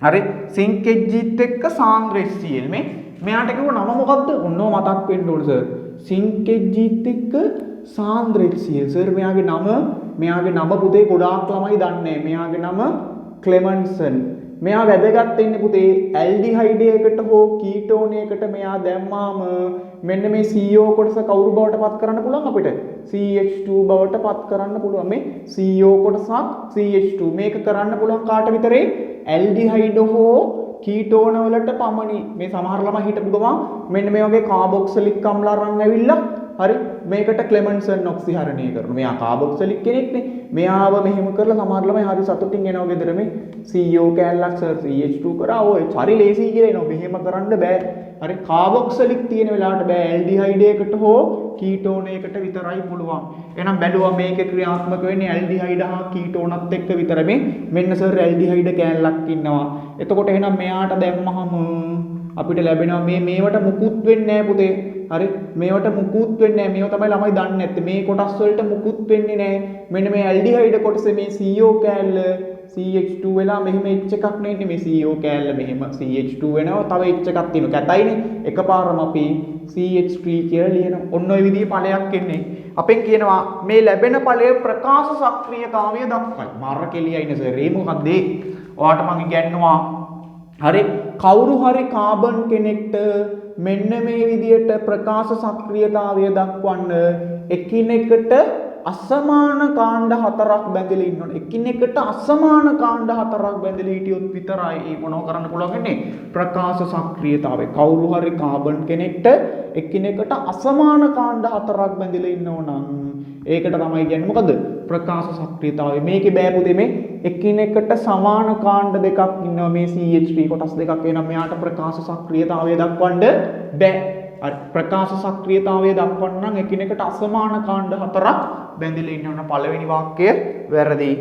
හරි සිංක් Hgත් එක්ක සාන්ද්‍ර HCl මෙයාට කිව්ව නම මොකද්ද? ඔන්නෝ මතක් වෙන්න ඕනේ සර්. සිංක් Hgත් එක්ක සාන්ද්‍ර HCl සර් මෙයාගේ නම පුතේ ගොඩාක් ළමයි දන්නේ. මෙයාගේ නම ක්ලෙමන්සන්. මෙයා වැදගත් වෙන්නේ පුතේ ඇල්ඩිහයිඩ් එකකට හෝ කීටෝන් එකකට මෙයා දැම්මාම මෙන්න මේ CO කොටස කවුරු බවට පත් කරන්න පුළුවන් අපිට? CH2 බවට පත් කරන්න පුළුවන්. මේ CO කොටසක් CH2 මේක කරන්න පුළුවන් කාට විතරේ? ඇල්ඩිහයිඩ් හෝ කීටෝන වලට පමණි. මේ සමහර ළමයි හිටපු ගමන් මෙන්න මේ වගේ කාබොක්සිලික් අම්ල අරන් ඇවිල්ලා හරි මේකට ක්ලෙමන්සන් ඔක්සිහරණය කරනවා. මෙයා කාබොක්සිලික් කෙනෙක්නේ. මෙයාව මෙහෙම කරලා සමහර ළමයි හරි සතුටින් එනවා ගෙදර මේ CO කැලලක් සර් CH2 කරා ඔය හරි ලේසි කියලා එනවා. මෙහෙම කරන්න බෑ. හරි කාබොක්සිලික් තියෙන වෙලාවට බෑ. ඇල්ඩිහයිඩ් එකකට හෝ කීටෝන එකකට විතරයි පුළුවන්. එහෙනම් බැලුවා මේක ක්‍රියාත්මක වෙන්නේ ඇල්ඩිහයිඩ් හා කීටෝනත් එක්ක විතරයි. මෙන්න සර් ඇල්ඩිහයිඩ් කැලලක් ඉන්නවා. එතකොට එහෙනම් මෙයාට දැම්මහම අපිට ලැබෙනවා මේවට මුකුත් වෙන්නේ නැහැ පුතේ. හරි මේවට මුකුත් වෙන්නේ නැහැ. මේව තමයි ළමයි දන්නේ නැත්තේ. මේ කොටස් වලට මුකුත් වෙන්නේ නැහැ. මෙන්න මේ ඇල්ඩිහයිඩ් කොටසේ මේ CO කැලල CH2 වෙලා මෙහෙම H එකක් නෙන්නේ මේ CO කැලල මෙහෙම CH2 වෙනවා. තව H එකක් තියෙනවා. කැතයිනේ. එකපාරම අපි CH3 කියලා ලියනවා. ඔන්න ඔය විදිහේ ඵලයක් එන්නේ. අපෙන් කියනවා මේ ලැබෙන ඵලය ප්‍රකාශ සක්‍රියතාවය දක්වයි. මාර කෙලියයිනේ සර්. ඒ මොකද්ද? ඔයාට මම ඉගැන්නුවා. හරි කවුරු හරි කාබන් කෙනෙක්ට මෙන්න මේ විදියට ප්‍රකාශ සක්‍රියතාවය දක්වන්න එකිනෙකට අසමාන කාණ්ඩ හතරක් බැඳලා ඉන්න ඕනේ. එකිනෙකට අසමාන කාණ්ඩ හතරක් බැඳලා හිටියොත් විතරයි මේ මොනව කරන්න පුළුවන් වෙන්නේ? ප්‍රකාශ සක්‍රියතාවය. කවුරු හරි කාබන් කෙනෙක්ට එකිනෙකට අසමාන කාණ්ඩ හතරක් බැඳලා ඉන්න ඕන නම් ඒකට තමයි කියන්නේ මොකද? ප්‍රකාශ සක්‍රියතාවය. මේකේ බෑ පුතේ මේ එකිනෙකට සමාන කාණ්ඩ දෙකක් ඉන්නවා මේ CH3 කොටස් දෙකක් වෙනම් මෙයාට ප්‍රකාශ සක්‍රියතාවය දක්වන්න බෑ. ප්‍රකාශ සක්‍රියතාවය දක්වන්න නම් එකිනෙකට අසමාන කාණ්ඩ හතරක් බැඳලා ඉන්න ඕන. පළවෙනි වාක්‍යය වැරදි.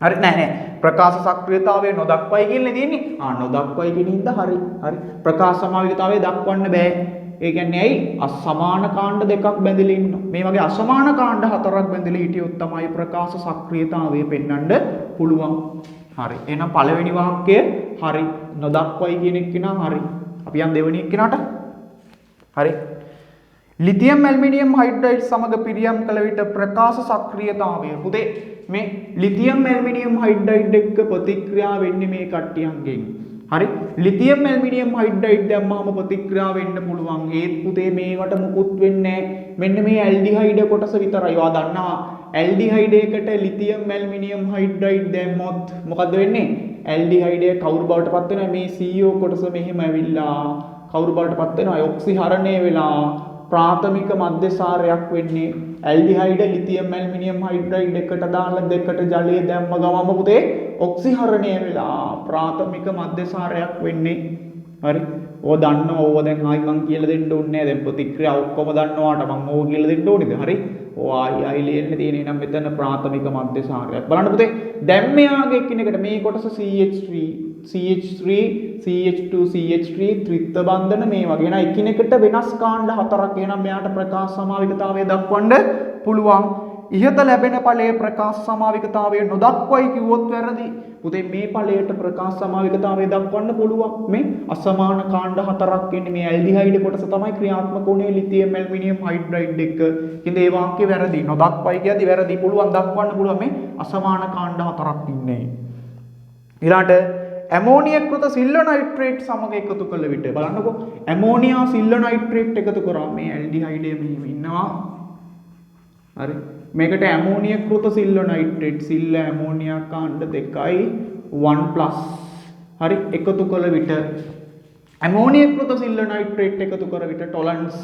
හරි නෑ ප්‍රකාශ සක්‍රියතාවය නොදක්වයි කියලා තියෙන්නේ. නොදක්වයි කියන හින්දා හරි. හරි ප්‍රකාශ සමාවිකතාවය දක්වන්න බෑ. ඒ කියන්නේ ඇයි? අසමාන කාණ්ඩ දෙකක් බැඳලා ඉන්නවා. මේ වගේ අසමාන කාණ්ඩ හතරක් බැඳලා හිටියොත් තමයි ප්‍රකාශ සක්‍රියතාවය පෙන්වන්න පුළුවන්. හරි. එහෙනම් පළවෙනි වාක්‍යය හරි. නොදක්වයි කියන එක නා හරි. අපි යන් දෙවෙනි එක්කනට. හරි. ලිතියම් ඇල්මිනියම් හයිඩ්‍රයිඩ් සමග පිරියම් කළ විට ප්‍රකාශ සක්‍රියතාවය. පුතේ මේ ලිතියම් ඇල්මිනියම් හයිඩ්‍රයිඩ් එක්ක ප්‍රතික්‍රියා වෙන්නේ මේ කට්ටියන්ගෙන්. හරි ලිතියම් ඇල්මිනියම් හයිඩ්‍රයිඩ් දැම්මම ප්‍රතික්‍රියා වෙන්න පුළුවන්. ඒත් පුතේ මේවට මුකුත් වෙන්නේ නැහැ. මෙන්න මේ ඇල්ඩිහයිඩ් කොටස විතරයි. ඔයා දන්නවා ඇල්ඩිහයිඩ් එකට ලිතියම් ඇල්මිනියම් හයිඩ්‍රයිඩ් දැම්මොත් මොකද වෙන්නේ? ඇල්ඩිහයිඩ් එක කවුරු බවට පත් වෙනවා? මේ CO කොටස මෙහෙම ඇවිල්ලා කවුරු බවට පත් වෙනවා? ඔක්සිහරණය වෙලා ප්‍රාථමික මධ්‍යසාරයක් වෙන්නේ. ඇල්ඩිහයිඩ් ලිතියම් ඇල්මිනියම් හයිඩ්‍රයිඩ් එකට දාලා දෙකට ජලය දැම්ම ගමම පුතේ ඔක්සිහරණය වෙලා ප්‍රාථමික මධ්‍යසාරයක් වෙන්නේ. හරි. ඔය දන්නවා. ඕව දැන් ආයි මං කියලා දෙන්න ඕනේ නැහැ. දැන් ප්‍රතික්‍රියා ඔක්කොම දන්නවාට මං ඕව කියලා දෙන්න ඕනේද? හරි. ඔය ආයි ලියන්න තියෙන්නේ නම් මෙතන ප්‍රාථමික මධ්‍යසාරයක්. බලන්න පුතේ දැන් මෙයාගේ එකිනෙකට මේ කොටස CH3 CH2 CH3 ත්‍රිත්ව බන්ධන මේ වගේ නා එකිනෙකට වෙනස් කාණ්ඩ හතරක් එනම් මෙයාට ප්‍රකාශ සමාවිකතාවය දක්වන්න පුළුවන්. ඉහත ලැබෙන ඵලයේ ප්‍රකාශ සමාවිකතාවය නොදක්වයි කිව්වොත් වැරදි. පුතේ මේ ඵලයට ප්‍රකාශ සමාවිකතාවය දක්වන්න පුළුවන්. මේ අසමාන කාණ්ඩ හතරක් ඉන්නේ මේ ඇල්ඩිහයිඩ් කොටස තමයි ක්‍රියාත්මක වුණේ ලිතියම් ඇල්මිනියම් හයිඩ්‍රයිඩ් එක. ඉතින් ඒ වාක්‍ය වැරදි. නොදක්වයි කියද්දි වැරදි. පුළුවන් දක්වන්න පුළුවන් මේ අසමාන කාණ්ඩ හතරක් ඉන්නේ. ඊළාට ඇමෝනිය කෘත සිල්ව නයිට්‍රේට් සමග එකතු කළ විට බලන්නකෝ ඇමෝනියා සිල්ව නයිට්‍රේට් එකතු කරා මේ ඇල්ඩිහයිඩ් මෙහෙම ඉන්නවා. හරි මේකට ඇමෝනිය කෘත සිල්ව නයිට්‍රේට් සිල්ව ඇමෝනියා කාණ්ඩ දෙකයි 1+ හරි එකතු කළ විට ඇමෝනිය කෘත සිල්ව නයිට්‍රේට් එකතු කර විට ටොලන්ස්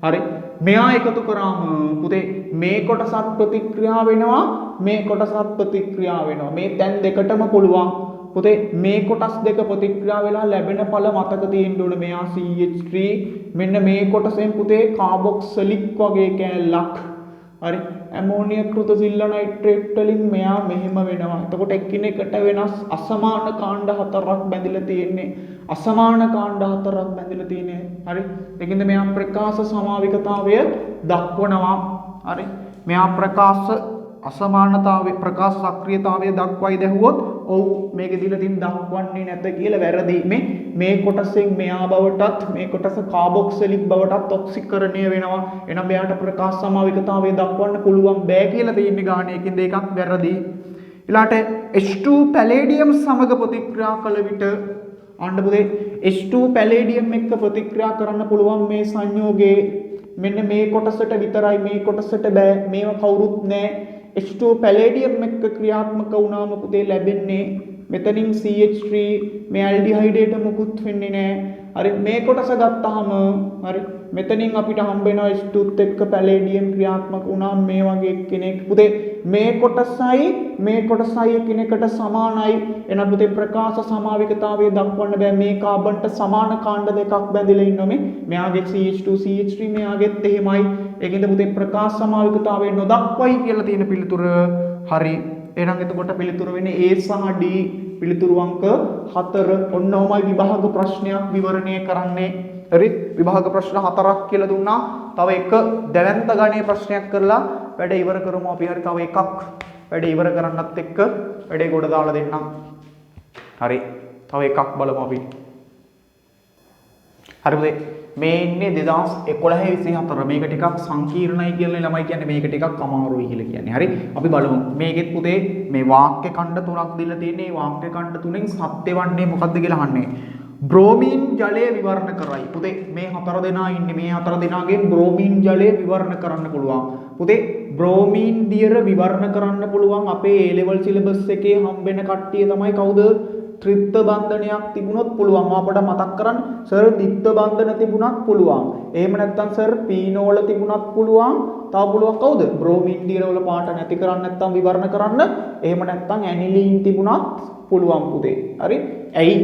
හරි මෙයා එකතු කරාම පුතේ මේ කොටසත් ප්‍රතික්‍රියා වෙනවා මේ කොටසත් ප්‍රතික්‍රියා වෙනවා මේ තැන් දෙකටම පුළුවන්. පුතේ මේ කොටස් දෙක ප්‍රතික්‍රියා වෙලා ලැබෙන ඵල මතක තියෙන්න ඕනේ. මෙයා CH3 මෙන්න මේ කොටසෙන් පුතේ කාබොක්සිලික් වගේ කැලලක් හරි ඇමෝනිය කෘත සිල්ව නයිට්‍රේට් වලින් මෙයා මෙහෙම වෙනවා. එතකොට එකිනෙකට වෙනස් අසමාන කාණ්ඩ හතරක් බැඳිලා තියෙන්නේ. අසමාන කාණ්ඩ හතරක් බැඳිලා තියෙන්නේ. හරි ඒකින්ද මෙයා ප්‍රකාශ සමාවිකතාවය දක්වනවා. හරි මෙයා ප්‍රකාශ අසමානතාවය ප්‍රකාශ සක්‍රියතාවය දක්වයි දැහුවොත් ඔව් මේක දීලා තින් දක්වන්නේ නැත කියලා වැරදි. මේ කොටසෙන් මෙයා බවටත් මේ කොටස කාබොක්සිලික් බවටත් ඔක්සිකරණය වෙනවා. එහෙනම් මෙයාට ප්‍රකාශ සමාවිකතාවය දක්වන්න පුළුවන් බෑ කියලා තියෙන්නේ ගානේ. ඒකින්ද ඒකක් වැරදි. ඊළාට H2 පැලේඩියම් සමග ප්‍රතික්‍රියා කළ විට අන්න පුතේ H2 පැලේඩියම් එක්ක ප්‍රතික්‍රියා කරන්න පුළුවන් මේ සංයෝගයේ මෙන්න මේ කොටසට විතරයි මේ කොටසට බෑ මේව කවුරුත් නෑ H2 පැලේඩියම් එක්ක ක්‍රියාත්මක වුණාම පුතේ ලැබෙන්නේ මෙතනින් CH3 මේ ඇල්ඩිහයිඩේට මුකුත් වෙන්නේ නෑ හරි මේ කොටස ගත්තාම හරි මෙතනින් අපිට හම්බ වෙනවා H2ත් එක්ක පැලේඩියම් ක්‍රියාත්මක වුණාම මේ වගේ කෙනෙක් පුතේ මේ කොටසයි එකිනෙකට සමානයි එහෙනම් පුතේ ප්‍රකාශ සමාවිකතාවය දක්වන්න බෑ මේ කාබන්ට සමාන කාණ්ඩ දෙකක් බැඳිලා ඉන්නවා මේ මෙයාගේ CH2 CH3 මෙයාගෙත් එහෙමයි ඒකින්ද පුතේ ප්‍රකාශ සමාවිකතාවය නොදක්වයි කියලා තියෙන පිළිතුර හරි එහෙනම් එතකොට පිළිතුර වෙන්නේ A සහ D පිළිතුරු අංක 4 ඔන්නෝමයි විභාග ප්‍රශ්නයක් විවරණය කරන්නේ හරි විභාග ප්‍රශ්න 4ක් කියලා දුන්නා තව එක දැවැන්ත ගණයේ ප්‍රශ්නයක් කරලා වැඩ ඉවර කරමු අපි හරි තව එකක් වැඩ ඉවර කරන්නත් එක්ක වැඩේ ගොඩ දාලා දෙන්නම් හරි තව එකක් බලමු අපි හරි පුතේ මේ ඉන්නේ 2011-24 මේක ටිකක් සංකීර්ණයි කියලා ළමයි කියන්නේ මේක ටිකක් අමාරුයි කියලා කියන්නේ. හරි අපි බලමු. මේකෙත් පුතේ මේ වාක්‍ය ඛණ්ඩ තුනක් දීලා තියෙන්නේ. මේ වාක්‍ය ඛණ්ඩ තුනෙන් සත්‍ය වන්නේ මොකද්ද කියලා අහන්නේ. බ්‍රෝමීන් ජලය විවරණ කරයි. පුතේ මේ හතර දෙනා ඉන්නේ. මේ හතර දෙනාගෙන් බ්‍රෝමීන් ජලය විවරණ කරන්න පුළුවන්. පුතේ බ්‍රෝමීන් දියර විවරණ කරන්න පුළුවන් අපේ A level syllabus එකේ හම්බෙන කට්ටිය තමයි කවුද? ත්‍රිත්ව බන්ධනයක් තිබුණොත් පුළුවන් අපට මතක් කරන්න සර් ද්විත්ව බන්ධන තිබුණත් පුළුවන් එහෙම නැත්නම් සර් පීනෝල තිබුණත් පුළුවන් තව පුළුවන් කවුද බ්‍රෝමීන් දියර වල පාට නැති කරන්න නැත්නම් විවරණ කරන්න එහෙම නැත්නම් ඇනිලීන් තිබුණත් පුළුවන් පුතේ හරි ඇයි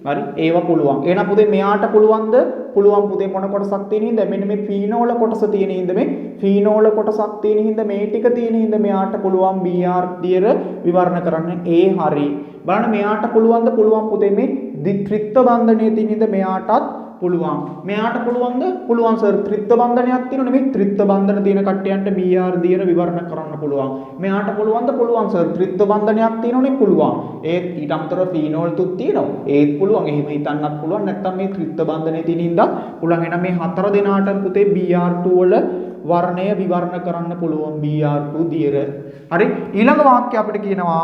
හරි ඒවා පුළුවන් එහෙනම් පුතේ මෙයාට පුළුවන්ද පුළුවන් පුතේ මොන කොටසක් තියෙන හින්දා මෙන්න මේ ෆීනෝල කොටස තියෙන හින්දා මේ ෆීනෝල කොටසක් තියෙන හින්දා මේ ටික තියෙන හින්දා මෙයාට පුළුවන් BR දියර විවරණ කරන්න ඒ හරි බලන්න මෙයාට පුළුවන්ද පුළුවන් පුතේ මේ ත්‍රිත්ව බන්ධනයේ තියෙන හින්දා මෙයාටත් පුළුවන් මෙයාට පුළුවන්ද පුළුවන් සර් ත්‍රිත්ව බන්ධනයක් තියෙනවනේ මේ ත්‍රිත්ව බන්ධන තියෙන කට්ටියන්ට BR දියර විවරණ කරන්න පුළුවන් මෙයාට පුළුවන්ද පුළුවන් සර් ත්‍රිත්ව බන්ධනයක් තියෙනවනේ පුළුවන් ඒත් ඊට අමතරව ෆීනෝල් තුත් තියෙනවා ඒත් පුළුවන් එහෙම හිතන්නත් පුළුවන් නැත්නම් මේ ත්‍රිත්ව බන්ධනයේ තියෙන හින්දා පුළුවන් එහෙනම් මේ හතර දෙනාට පුතේ BR2 වල වර්ණය විවරණ කරන්න පුළුවන් BR2 දියර හරි ඊළඟ වාක්‍ය අපිට කියනවා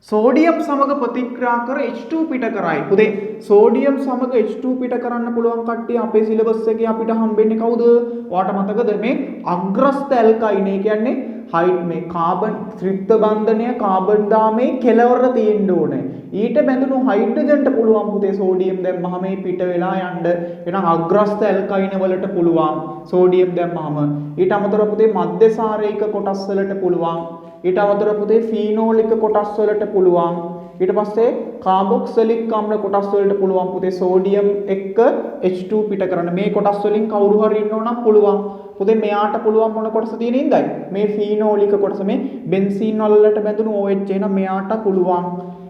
සෝඩියම් සමග ප්‍රතික්‍රියා කර H2 පිට කරයි. පුතේ සෝඩියම් සමග H2 පිට කරන්න පුළුවන් කට්ටිය අපේ සිලබස් එකේ අපිට හම්බෙන්නේ කවුද? ඔයාලට මතකද මේ අග්‍රස්ත ඇල්කයින් ඒ කියන්නේ හයිඩ් මේ කාබන් ත්‍රිත්ව බන්ධනය කාබන් දාමේ කෙලවර තියෙන්න ඕනේ. ඊට බැඳුණු හයිඩ්‍රජන්ට පුළුවන් පුතේ සෝඩියම් දැම්මහම මේ පිට වෙලා යන්න. එහෙනම් අග්‍රස්ත ඇල්කයින් වලට පුළුවන් සෝඩියම් දැම්මහම. ඊට අමතරව පුතේ මධ්‍යසාරයක කොටස් වලට පුළුවන්. ඊට අමතරව පුතේ ෆීනෝලික කොටස් වලට පුළුවන් ඊට පස්සේ කාබොක්සිලික් අම්ල කොටස් වලට පුළුවන් පුතේ සෝඩියම් එක්ක H2 පිට කරන්න මේ කොටස් වලින් කවුරු හරි ඉන්නව නම් පුළුවන් පුතේ මෙයාට පුළුවන් මොන කොටස තියෙන ඉඳයි මේ ෆීනෝලික කොටස මේ බෙන්සීන් වලට බැඳුණු OH එහෙනම් මෙයාට පුළුවන්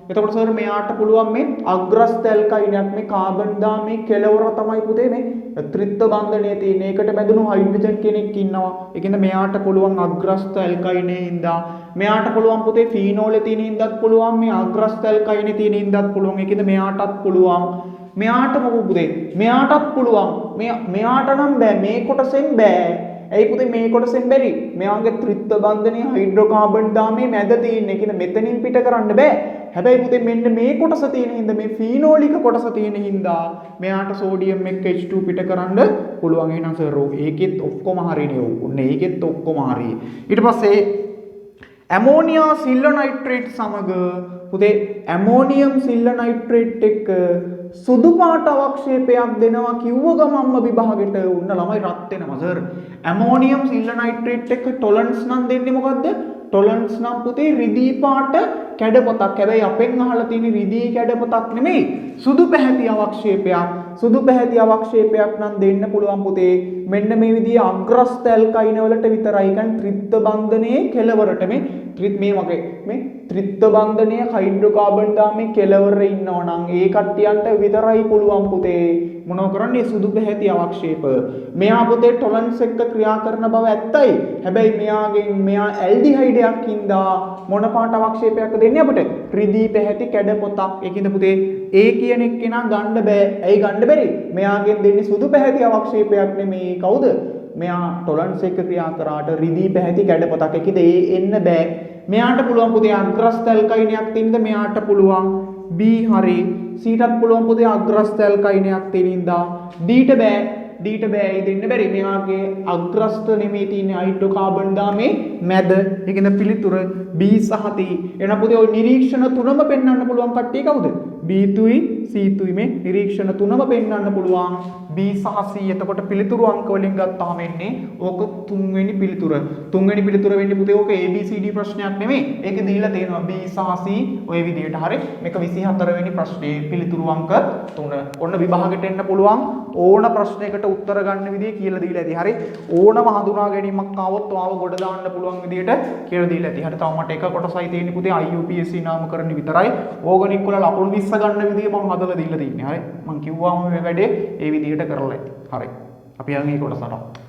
එතකොට සර් මෙයාට පුළුවන් මේ අග්‍රස්ත ඇල්කයිනයක් මේ කාබන් දාමේ කෙලවර තමයි පුතේ මේ ත්‍රිත්ව බන්ධනයේ තියෙන. ඒකට බැඳුණු හයිඩ්‍රජන් කෙනෙක් ඉන්නවා. ඒකින්ද මෙයාට පුළුවන් අග්‍රස්ත ඇල්කයිනේ හින්දා මෙයාට පුළුවන් පුතේ ෆීනෝලේ තියෙන හින්දාත් පුළුවන් මේ අග්‍රස්ත ඇල්කයිනේ තියෙන හින්දාත් පුළුවන්. ඒකින්ද මෙයාටත් පුළුවන්. මෙයාට මොකද පුතේ? මෙයාටත් පුළුවන්. මෙයාට නම් බෑ මේ කොටසෙන් බෑ. ඇයි පුතේ මේ කොටසෙන් බැරි? මෙයාගේ ත්‍රිත්ව බන්ධනයේ හයිඩ්‍රෝකාබන් දාමේ මැද තියෙන. ඒකින්ද මෙතනින් පිට කරන්න බෑ. හැබැයි පුතේ මෙන්න මේ කොටස තියෙන හින්දා මේ ෆීනෝලික කොටස තියෙන හින්දා මෙයාට සෝඩියම් එක්ක H2 පිට කරන්න පුළුවන්. එහෙනම් සර් ඒකෙත් ඔක්කොම හරිනේ. ඔන්න ඒකෙත් ඔක්කොම හරි. ඊට පස්සේ ඇමෝනියා සිල්ව නයිට්‍රේට් සමග පුතේ ඇමෝනියම් සිල්ව නයිට්‍රේට් එක්ක සුදු පාට අවක්ෂේපයක් දෙනවා කිව්ව ගමන්ම විභාගෙට උන්න ළමයි රත් වෙනවා සර්. ඇමෝනියම් සිල්ව නයිට්‍රේට් එක්ක ටොලරන්ස් නම් දෙන්නේ මොකද්ද? ටොලරන්ස් නම් පුතේ රිදී පාට කැඩපතක්. හැබැයි අපෙන් අහලා තියෙන රිදී කැඩපතක් නෙමෙයි. සුදු පැහැති අවක්ෂේපයක්. සුදු පැහැති අවක්ෂේපයක් නම් දෙන්න පුළුවන් පුතේ. මෙන්න මේ විදිහේ අග්‍රස්ත ඇල්කයින වලට විතරයි. කියන්නේ ත්‍රිත්ව බන්ධනයේ කෙලවරට මේ ත්‍රිත්ව බන්ධනයේ හයිඩ්‍රෝකාබන් දාමේ කෙලවරේ ඉන්නවා නම් ඒ කට්ටියන්ට විතරයි පුළුවන් පුතේ මොනව කරන්නේ සුදු පැහැති අවක්ෂේප. මෙයා පුතේ ටොලරන්ස් එක්ක ක්‍රියා කරන බව ඇත්තයි. හැබැයි මෙයා ඇල්ඩිහයිඩයක් හින්දා මොන පාට අවක්ෂේපයක් දෙන්නේ අපිට? රිදී පැහැති කැඩපොතක්. ඒකින්ද පුතේ ඒ කියන එක්කෙනා ගන්න බෑ. ඇයි ගන්න බැරි? මෙයාගෙන් දෙන්නේ සුදු පැහැති අවක්ෂේපයක් නෙමේ. කවුද? මෙයා ටොලරන්ස් එක්ක ක්‍රියා කරාට රිදී පැහැති කැඩපොතක්. ඒකින්ද ඒ එන්න බෑ. මෙයාට පුළුවන් පුතේ අග්‍රස්ත ඇල්කයිනයක් තියෙනද මෙයාට පුළුවන් B හරි Cටත් පුළුවන් පුතේ අග්‍රස්ත ඇල්කයිනයක් තියෙනින්දා Dට බෑ Dට බෑ ඒ දෙන්න බැරි මෙයාගේ අග්‍රස්ත නෙමෙයි තියෙන්නේ හයිඩ්‍රෝකාබන් දාමේ මැද ඒකෙන්ද පිළිතුර B සහ D එන පුතේ ওই නිරීක්ෂණ තුනම පෙන්වන්න පුළුවන් කට්ටිය කවුද B2යි C2යි මේ නිරීක්ෂණ තුනම පෙන්වන්න පුළුවන් B සහ C එතකොට පිළිතුරු අංක වලින් ගත්තාම එන්නේ ඕක තුන්වෙනි පිළිතුර තුන්වෙනි පිළිතුර වෙන්නේ පුතේ ඕක ABCD ප්‍රශ්නයක් නෙමෙයි ඒකේ දීලා තියෙනවා B සහ C ඔය විදිහට හරි මේක 24 වෙනි ප්‍රශ්නේ පිළිතුරු අංක 3 ඔන්න විභාගෙට එන්න පුළුවන් ඕන ප්‍රශ්නයකට උත්තර ගන්න විදිය කියලා දීලා ඇති හරි ඕනම හඳුනා ගැනීමක් ආවොත් ඔයාව ගොඩ දාන්න පුළුවන් විදියට කියලා දීලා ඇති හරි තව මට එක කොටසයි තියෙන්නේ පුතේ IUPAC නාමකරණ විතරයි ඕගනික් වල ලකුණු 20 ගන්න විදිය මම හදලා දීලා තින්නේ හරි මම කිව්වාම මේ වැඩේ ඒ විදිහට කරලා ඇති හරි අපි යන් මේ කොටසට